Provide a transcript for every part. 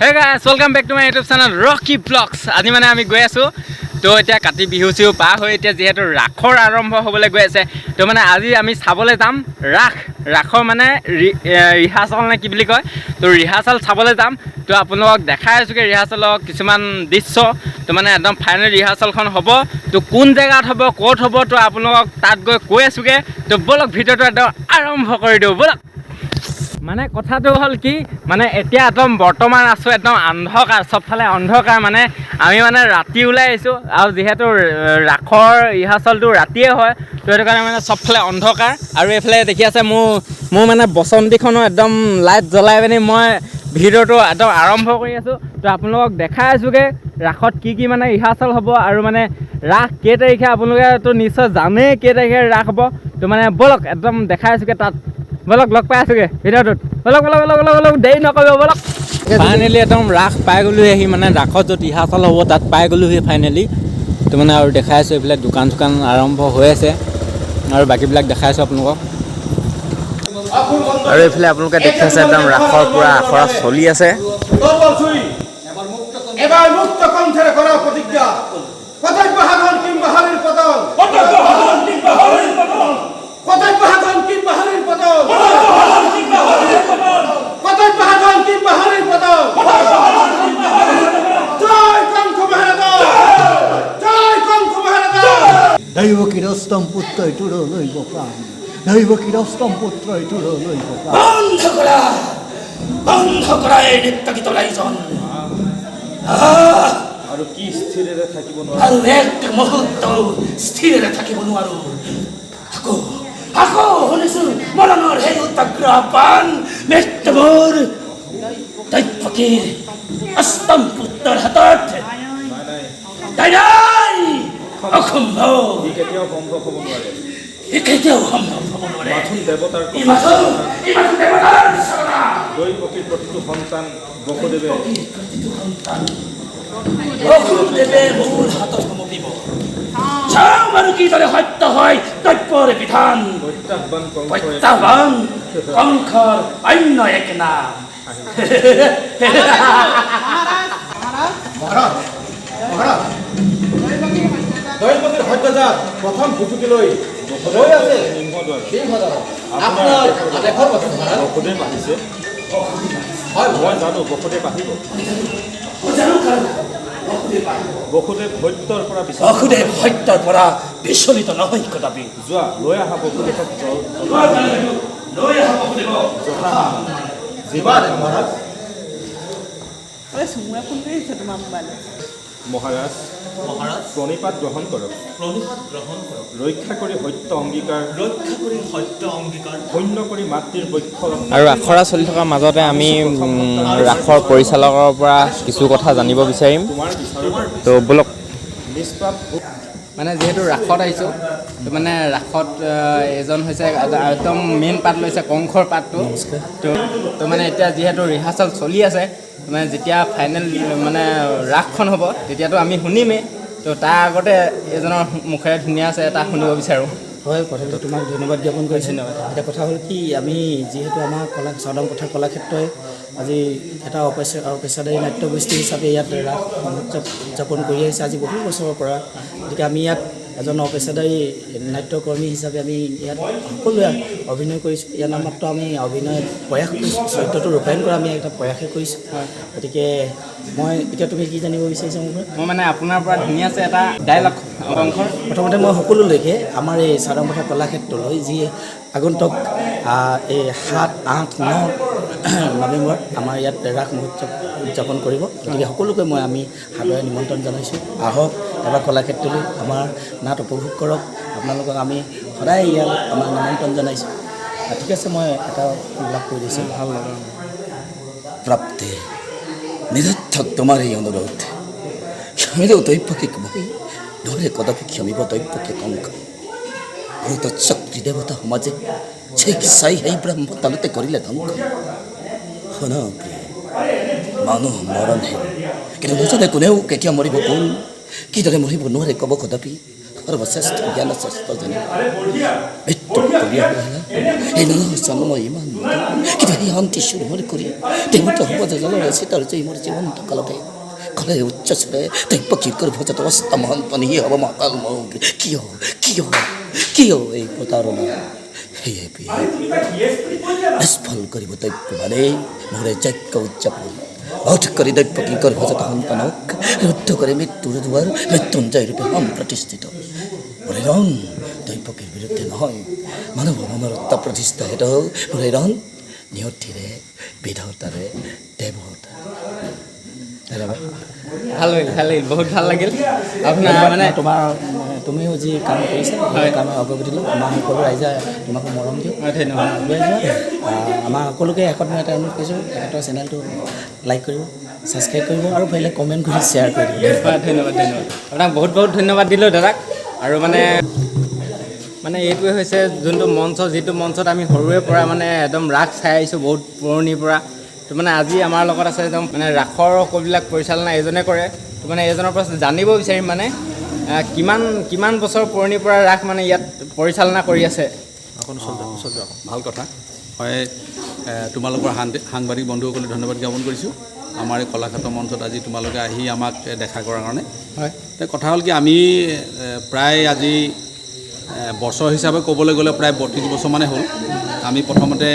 Hey guys, welcome back to my YouTube channel Rocky Vlogs. আজি মানে আমি গৈ আছো তো এতিয়া কাতি বিহু চিহু পা হৈ এতিয়া যেহেতু ৰাখৰ আৰম্ভ হ'বলৈ গৈ আছে তো মানে আজি আমি চাবলৈ যাম ৰাখৰ মানে ৰিহাৰ্চল নে কি বুলি কয় তো ৰিহাৰ্চল চাবলৈ যাম তো আপোনালোকক দেখাই আছোগে ৰিহাৰ্চলৰ কিছুমান দৃশ্য তো মানে একদম ফাইনেল ৰিহাৰ্চলখন হ'ব তো কোন জেগাত হ'ব ক'ত হ'ব তো আপোনালোকক তাত গৈ কৈ আছোগে তো বলক ভিডিঅ'টো একদম আৰম্ভ কৰি দিওঁ বলক মানে কথাটো হ'ল কি মানে এতিয়া একদম বৰ্তমান আছো একদম অন্ধকাৰ সবফালে অন্ধকাৰ মানে আমি মানে ৰাতি ওলাই আহিছোঁ আৰু যিহেতু ৰাখৰ ৰিহাৰ্চলটো ৰাতিয়ে হয় তো সেইটো কাৰণে মানে সবফালে অন্ধকাৰ আৰু এইফালে দেখি আছে মোৰ মানে বসন্তীখনো একদম লাইট জ্বলাই পিনি মই ভিডিঅ'টো একদম আৰম্ভ কৰি আছোঁ তো আপোনালোকক দেখাই আছোঁগৈ ৰাখত কি মানে ৰিহাৰ্চল হ'ব আৰু মানে ৰাস কেই তাৰিখে আপোনালোকেতো নিশ্চয় জানেই কেই তাৰিখে ৰাস হ'ব তো মানে বলক একদম দেখাই আছোঁগৈ তাত বলক লগ পাই আছোগে ভিডিঅ'টোত বলক দেৰি নকৰিব বলক ফাইনেলি একদম ৰাস পাই গ'লোহি মানে ৰাসত য'ত ৰিহাৰ্চল হ'ব তাত পাই গ'লোহি ফাইনেলি তো মানে আৰু দেখাই আছোঁ এইফালে দোকান চোকান আৰম্ভ হৈ আছে আৰু বাকীবিলাক দেখাই আছোঁ আপোনালোকক আৰু এইফালে আপোনালোকে দেখি আছে একদম ৰাসৰ পূৰা আখৰা চলি আছে এবাৰ মুক্ত কণ্ঠেৰে কৰা প্ৰতিজ্ঞা কতব্য হাগন কিংবা হরির পতন কতব্য হাগন কিংবা হরির পতন কতব্য হাগন কিংবা হরির পতন কতব্য হাগন কিংবা হরির পতন জয় কঙ্খ মহারাজ জয় কঙ্খ মহারাজ দৈব কিরস্তম পুত্র ইটুর লইব প্রাণ দৈব কিরস্তম পুত্র ইটুর লইব প্রাণ বন্ধ করা এই নৃত্য গীত লাইজন আৰু কি স্থিৰেৰে থাকিব নোৱাৰো আৰু এক মুহূৰ্ত স্থিৰেৰে থাকিব নোৱাৰো আকৌ শুনিছো মৰণৰ সেই উত্তাগ্ৰ আহ্বান মৃত্যুৰ দৈত্যকীৰ অষ্টম পুত্ৰৰ হাতত নাই অসম্ভৱ ই কেতিয়াও সম্ভৱ হ'ব নোৱাৰে মাথোন দেৱতাৰ দৈৱকীৰ প্ৰতিটো সন্তান বসুদেৱে মোৰ হাতত সমপিব চাওঁ বাৰু কিদৰে সত্য হয় দৈত্যৰ বিধান প্ৰত্যাহ্বান কংসৰ অন্য এক নাম দৈৱকীৰ সত্যজাত প্ৰথম ভুটুকিলৈ ৰৈ আছে আপোনাৰ আদেশৰ কথা বসুদেৱ আহিছে হয় মই জানো বসুদেৱ আহিব বসুদেৱ সত্যৰ পৰা বিচলিত নহয় কদাপি যোৱা লৈ আহা বসুদেৱক মহাৰাজ প্ৰণিপাত গ্ৰহণ কৰক ৰক্ষা কৰি সত্য অংগীকাৰ ধন্য কৰি মাতৃৰ বক্ষ আৰু আখৰা চলি থকাৰ মাজতে আমি ৰাসৰ পৰিচালকৰ পৰা কিছু কথা জানিব বিচাৰিম তো বলক মানে যিহেতু ৰাসত আহিছোঁ তো মানে ৰাসত এজন হৈছে একদম মেইন পাৰ্ট লৈছে কংসৰ পাৰ্টটো তো মানে এতিয়া যিহেতু ৰিহাৰ্চল চলি আছে মানে যেতিয়া ফাইনেল মানে ৰাসখন হ'ব তেতিয়াতো আমি শুনিমেই তো তাৰ আগতে এজনৰ মুখেৰে ধুনীয়া আছে এটা শুনিব বিচাৰোঁ হয় কথাটো তোমাক ধন্যবাদ জ্ঞাপন কৰিছোঁ এতিয়া কথা হ'ল কি আমি যিহেতু আমাৰ চৌদাং পথাৰ কলাক্ষেত্ৰই আজি এটা অপেচাদাৰী নাট্যগোষ্ঠী হিচাপে ইয়াত ৰাস উদযাপন কৰি আহিছে আজি বহু বছৰৰ পৰা গতিকে আমি ইয়াত এজন অপেচাদাৰী নাট্যকৰ্মী হিচাপে আমি ইয়াত সকলোৱে অভিনয় কৰিছোঁ ইয়াৰ নামত আমি অভিনয় প্ৰয়াস কৰিছোঁ চৰিত্ৰটো ৰূপায়ণ কৰা আমি এটা প্ৰয়াসে কৰিছোঁ গতিকে মই এতিয়া তুমি কি জানিব বিচাৰিছা মোৰ পৰা মই মানে আপোনাৰ পৰা ধুনীয়া আছে এটা ডাইলগ কংসৰ প্ৰথমতে মই সকলোলৈকে আমাৰ এই চৌদাং পথাৰ কলাক্ষেত্ৰলৈ যি আগন্তুক এই 7, 8, 9 নৱেম্বৰত আমাৰ ইয়াত ৰাস মহোৎসৱ উদযাপন কৰিব গতিকে সকলোকে আমি সাদৰে নিমন্ত্ৰণ জনাইছোঁ আহক এবাৰ কলাক্ষেত্ৰলৈ আমাৰ নাট উপভোগ কৰক আপোনালোকক আমি সদায় ইয়াত আমাৰ নিমন্ত্ৰণ জনাইছোঁ ঠিক আছে মই এটা লাভ কৰি দিছোঁ ভাল লগা প্ৰাপ্তে নিৰৰ্থক তোমাৰ এই অনুৰোধ ক্ষমিলেও দৈৱকীক মই নৰে কদাপি ক্ষমিব দৈৱকী কংস ভূত শক্তি দেৱতা সমাজে ঠিক চাই সেই ব্ৰহ্ম তালুতে কৰিলে ধ্বংস শুন মানুহ মৰণহে কিন্তু নজানে কোনেও কেতিয়া মৰিব কোন কিদৰে মৰিব নোৱাৰে ক'ব কদাপি সৰ্বশ্ৰেষ্ঠ জ্ঞান শ্ৰেষ্ঠ জানি মৃত্যু কবিয়া এই জন্ম ইমান কিন্তু সেই শান্তি সুৰমৰি কৰি দেৱত হ'ব জলৰ চিতৰ যে মোৰ জীৱন্ত কালতে কলে উচ্চ স্বৰে দৈব্য কীট কৰিব যাতে অস্ত মহান পানী হ'ব মহাকাল মহ কিয় এই প্ৰতাৰণা সেয়ে নিষ্ফল কৰিব দৈব্য মানে মোৰে যজ্ঞ উদযাপন বধ কৰি দৈব্য কি কৰিব যাতে সন্তানক ৰুদ্ধ কৰি মৃত্যুৰ দুৱাৰ মৃত্যুঞ্জয় ৰূপে প্ৰতিষ্ঠিত হৰিৰণ দৈব্যকীৰ বিৰুদ্ধে নহয় মানৱ মনৰত্ব প্ৰতিষ্ঠা হেতু হৰিৰণ নিয়তিৰে বিধতাৰে দেৱতা ভাল লাগিল বহুত ভাল লাগিল আপোনাৰ মানে তুমিও যি কাম কৰিছা সেই কামৰ অগ্ৰগতি লওক আমাৰ সকলো ৰাইজে তোমাকো মৰম দিয়ক ধন্যবাদ আগুৱাই যোৱা আমাৰ সকলোকে শেষত মই এটা অনুৰোধ কৰিছোঁ তেখেতৰ চেনেলটো লাইক কৰিব ছাবস্ক্ৰাইব কৰিব আৰু পাৰিলে কমেণ্ট কৰি শ্বেয়াৰ কৰি দিব ধন্যবাদ আপোনাক বহুত ধন্যবাদ দিলোঁ দাদাক আৰু মানে এইটোৱে হৈছে যোনটো মঞ্চ যিটো মঞ্চত আমি সৰুৰে পৰা মানে একদম ৰাস চাই আহিছোঁ বহুত পুৰণিৰ পৰা তো মানে আজি আমাৰ লগত আছে একদম মানে ৰাসৰ সকলোবিলাক পৰিচালনা এজনে কৰে তো মানে এজনৰ পৰা জানিব বিচাৰিম মানে কিমান বছৰ পুৰণিৰ পৰা ৰাস মানে ইয়াত পৰিচালনা কৰি আছে ভাল কথা হয় তোমালোকৰ সাংবাদিক বন্ধুসকলে ধন্যবাদ জ্ঞাপন কৰিছোঁ আমাৰ এই কলাক্ষেত্ৰ মঞ্চত আজি তোমালোকে আহি আমাক দেখা কৰাৰ কাৰণে হয় কথা হ'ল কি আমি প্ৰায় আজি বছৰ হিচাপে ক'বলৈ গ'লে প্ৰায় 32 বছৰমানে হ'ল আমি প্ৰথমতে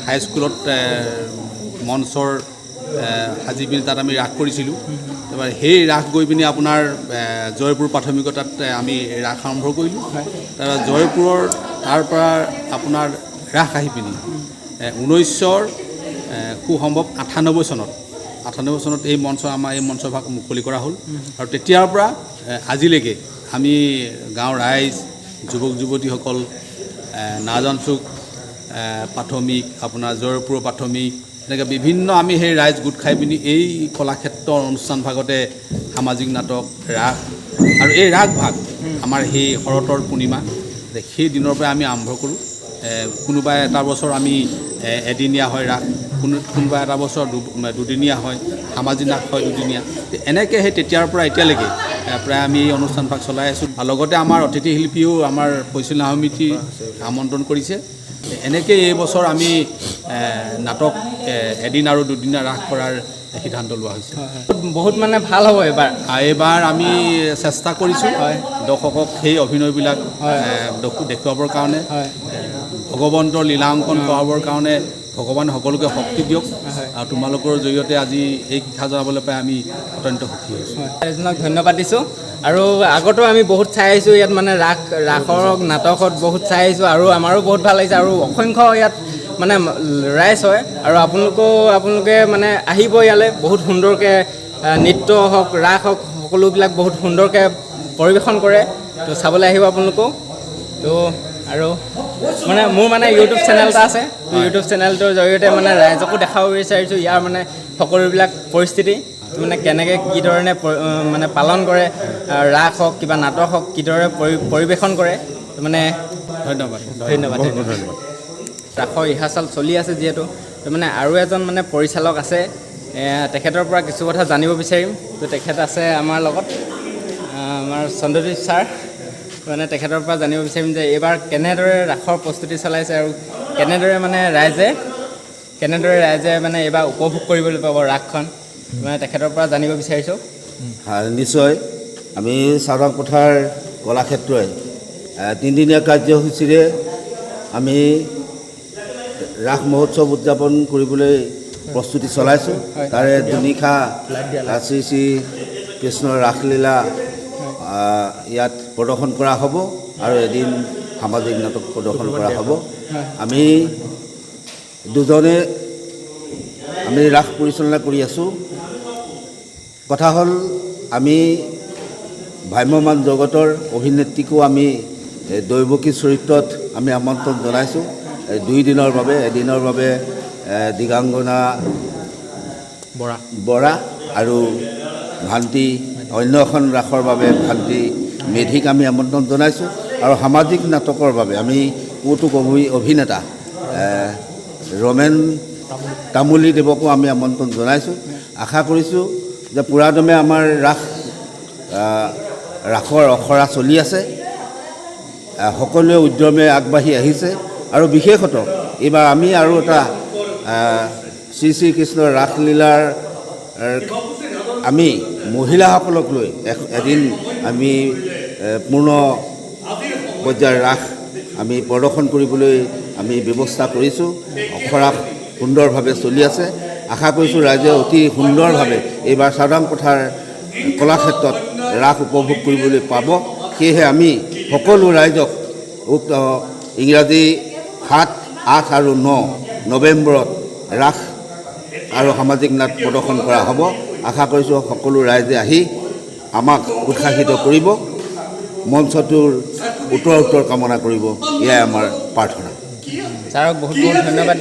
হাইস্কুলত মঞ্চৰ সাজি পিনি তাত আমি ৰাস কৰিছিলোঁ তাৰপৰা সেই ৰাস গৈ পিনি আপোনাৰ জয়পুৰ প্ৰাথমিকতাত আমি ৰাস আৰম্ভ কৰিলোঁ তাৰপৰা জয়পুৰৰ তাৰপৰা আপোনাৰ ৰাস আহি পিনি 1900 সুসম্ভৱ 98 চনত এই মঞ্চভাগ মুকলি কৰা হ'ল আৰু তেতিয়াৰ পৰা আজিলৈকে আমি গাঁৱৰ ৰাইজ যুৱক যুৱতীসকল নাজানচুক প্ৰাথমিক আপোনাৰ জয়পুৰ প্ৰাথমিক এনেকৈ বিভিন্ন আমি সেই ৰাইজ গোট খাই পিনি এই কলাক্ষেত্ৰ অনুষ্ঠান ভাগতে সামাজিক নাটক ৰাস আৰু এই ৰাস ভাগ আমাৰ সেই শৰতৰ পূৰ্ণিমা সেই দিনৰ পৰা আমি আৰম্ভ কৰোঁ কোনোবা এটা বছৰ আমি এদিনীয়া হয় ৰাস কোনোবা এটা বছৰ দুদিনীয়া হয় সামাজিক নাট হয় দুদিনীয়া এনেকৈ সেই তেতিয়াৰ পৰা এতিয়ালৈকে প্ৰায় আমি এই অনুষ্ঠান ভাগ চলাই আছোঁ আৰু লগতে আমাৰ অতিথি শিল্পীও আমাৰ পৰিচালনা সমিতি আমন্ত্ৰণ কৰিছে এনেকৈ এই বছৰ আমি নাটক এদিন আৰু দুদিনীয়া ৰাস কৰাৰ সিদ্ধান্ত লোৱা হৈছে বহুত মানে ভাল হ'ব এইবাৰ আমি চেষ্টা কৰিছোঁ দৰ্শকক সেই অভিনয়বিলাক দেখুৱাবৰ কাৰণে ভগৱন্তৰ লীলাংকন কৰাবৰ কাৰণে ভগৱানে সকলোকে শক্তি দিয়ক আৰু তোমালোকৰ জৰিয়তে আজি এই শিক্ষা জনাবলৈ পাই আমি অত্যন্ত সুখী হৈছোঁ এজনক ধন্যবাদ দিছোঁ আৰু আগতো আমি বহুত চাই আহিছোঁ ইয়াত মানে ৰাসৰ নাটকত বহুত চাই আহিছোঁ আৰু আমাৰো বহুত ভাল লাগিছে আৰু অসংখ্য ইয়াত মানে ৰাইজ হয় আৰু আপোনালোকে মানে আহিব ইয়ালৈ বহুত সুন্দৰকৈ নৃত্য হওক ৰাস হওক সকলোবিলাক বহুত সুন্দৰকৈ পৰিৱেশন কৰে তো চাবলৈ আহিব আপোনালোকেও তো আৰু মানে মোৰ মানে ইউটিউব চেনেল এটা আছে ইউটিউব চেনেলটোৰ জৰিয়তে মানে ৰাইজকো দেখাব বিচাৰিছোঁ ইয়াৰ মানে সকলোবিলাক পৰিস্থিতি মানে কেনেকৈ কি ধৰণে মানে পালন কৰে ৰাস হওক কিবা নাটক হওক কিদৰে পৰিৱেশন কৰে মানে ধন্যবাদ ৰাসৰ ৰিহাৰ্চেল চলি আছে যিহেতু মানে আৰু এজন মানে পৰিচালক আছে তেখেতৰ পৰা কিছু কথা জানিব বিচাৰিম তো তেখেত আছে আমাৰ লগত আমাৰ চন্দ্ৰদীপ ছাৰ মানে তেখেতৰ পৰা জানিব বিচাৰিম যে এইবাৰ কেনেদৰে ৰাসৰ প্ৰস্তুতি চলাইছে আৰু কেনেদৰে মানে ৰাইজে মানে এইবাৰ উপভোগ কৰিবলৈ পাব ৰাসখন মানে তেখেতৰ পৰা জানিব বিচাৰিছোঁ নিশ্চয় আমি chawdang pothar kolakhetroi 3দিনীয়া কাৰ্যসূচীৰে আমি ৰাস মহোৎসৱ উদযাপন কৰিবলৈ প্ৰস্তুতি চলাইছোঁ তাৰে দুনিশা শ্ৰী শ্ৰী কৃষ্ণৰ ৰাসলীলা ইয়াত প্ৰদৰ্শন কৰা হ'ব আৰু এদিন সামাজিক নাটক প্ৰদৰ্শন কৰা হ'ব আমি দুজনে আমি ৰাস পৰিচালনা কৰি আছোঁ কথা হ'ল আমি ভ্ৰাম্যমান জগতৰ অভিনেত্ৰীকো আমি দৈৱকী চৰিত্ৰত আমি আমন্ত্ৰণ জনাইছোঁ 2 দিনৰ বাবে এদিনৰ বাবে দিগাংগনা বৰা আৰু ভান্তি অন্য এখন ৰাসৰ বাবে ভান্তি মেধিক আমি আমন্ত্ৰণ জনাইছোঁ আৰু সামাজিক নাটকৰ বাবে আমি কৌতুক অভিনেতা ৰমেন তামুলী দেৱকো আমি আমন্ত্ৰণ জনাইছোঁ আশা কৰিছোঁ যে পুৰাদমে আমাৰ ৰাসৰ অখৰা চলি আছে সকলোৱে উদ্যমে আগবাঢ়ি আহিছে আৰু বিশেষতঃ এইবাৰ আমি আৰু এটা শ্ৰী শ্ৰীকৃষ্ণৰ ৰাসলীলাৰ আমি মহিলাসকলক লৈ এদিন আমি পূৰ্ণ পৰ্যায়ৰ ৰাস আমি প্ৰদৰ্শন কৰিবলৈ আমি ব্যৱস্থা কৰিছোঁ। অখৰা সুন্দৰভাৱে চলি আছে। আশা কৰিছোঁ ৰাইজে অতি সুন্দৰভাৱে এইবাৰ চাওদাং পথাৰ কলাক্ষেত্ৰত ৰাস উপভোগ কৰিবলৈ পাব। সেয়েহে আমি সকলো ৰাইজক ইংৰাজী 7, 8 আৰু 9 নৱেম্বৰত ৰাস আৰু সামাজিক নাট প্ৰদৰ্শন কৰা হ'ব। আশা কৰিছোঁ সকলো ৰাইজে আহি আমাক উৎসাহিত কৰিব, মঞ্চটোৰ উত্তৰ কামনা কৰিব। এয়াই আমাৰ প্ৰাৰ্থনা। ছাৰক বহুত বহুত ধন্যবাদ।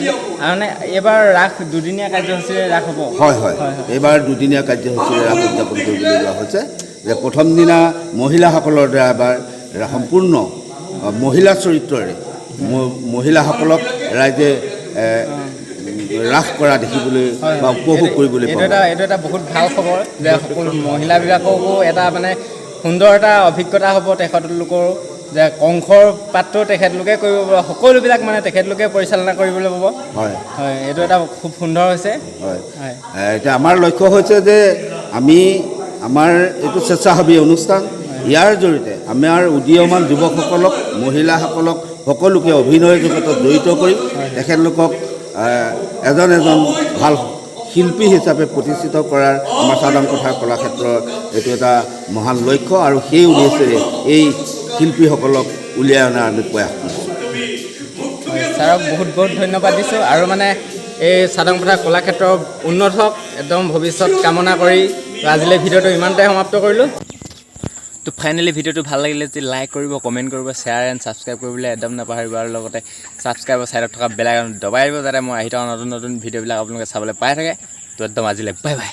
মানে এইবাৰ ৰাস দুদিনীয়া কাৰ্যসূচীৰে ৰাস হ'ব। হয় হয়, এইবাৰ দুদিনীয়া কাৰ্যসূচীৰে ৰাস উদযাপন কৰিবলৈ লোৱা হৈছে। যে প্ৰথম দিনা মহিলাসকলৰ দ্বাৰা এবাৰ সম্পূৰ্ণ মহিলা চৰিত্ৰৰে মহিলাসকলক ৰাইজে ৰাস কৰা দেখিবলৈ বা উপভোগ কৰিবলৈ পাব। এইটো এটা বহুত ভাল খবৰ যে সকলো মহিলাবিলাককো এটা মানে সুন্দৰ এটা অভিজ্ঞতা হ'ব তেখেতলোকৰ, যে কংসৰ পাত্ৰ তেখেতলোকে কৰিব পাৰিব, সকলোবিলাক মানে তেখেতলোকে পৰিচালনা কৰিবলৈ পাব। হয় হয়, এইটো এটা খুব সুন্দৰ হৈছে। হয়, এতিয়া আমাৰ লক্ষ্য হৈছে যে আমি আমাৰ এইটো স্বেচ্ছাসেৱী অনুষ্ঠান, ইয়াৰ জৰিয়তে আমাৰ উদীয়মান যুৱকসকলক, মহিলাসকলক সকলোকে অভিনয় জগতত জড়িত কৰি তেখেতলোকক এজন ভাল শিল্পী হিচাপে প্ৰতিষ্ঠিত কৰাৰ আমাৰ চাওদাং পথাৰ কলাক্ষেত্ৰৰ এইটো এটা মহান লক্ষ্য, আৰু সেই উদ্দেশ্যেৰে এই শিল্পীসকলক উলিয়াই অনাৰ আমি প্ৰয়াস কৰিছোঁ। ছাৰক বহুত বহুত ধন্যবাদ দিছোঁ। আৰু মানে এই চাওদাং পথাৰ কলাক্ষেত্ৰৰ উন্নত হওক একদম ভৱিষ্যত কামনা কৰি আজিলৈ ভিডিঅ'টো ইমানতে সমাপ্ত কৰিলোঁ। তো ফাইনেলি ভিডিঅ'টো ভাল লাগিলে যদি লাইক কৰিব, কমেণ্ট কৰিব, শ্বেয়াৰ এণ্ড ছাবস্ক্ৰাইব কৰিবলৈ একদম নাপাহৰিব। আৰু লগতে ছাবস্ক্ৰাইবৰ ছাইডত থকা বেল আইকন দবাই দিব, যাতে মই আহি থকা নতুন নতুন ভিডিঅ'বিলাক আপোনালোকে চাবলৈ পাই থাকে। তো একদম আজিলৈ বাই বাই।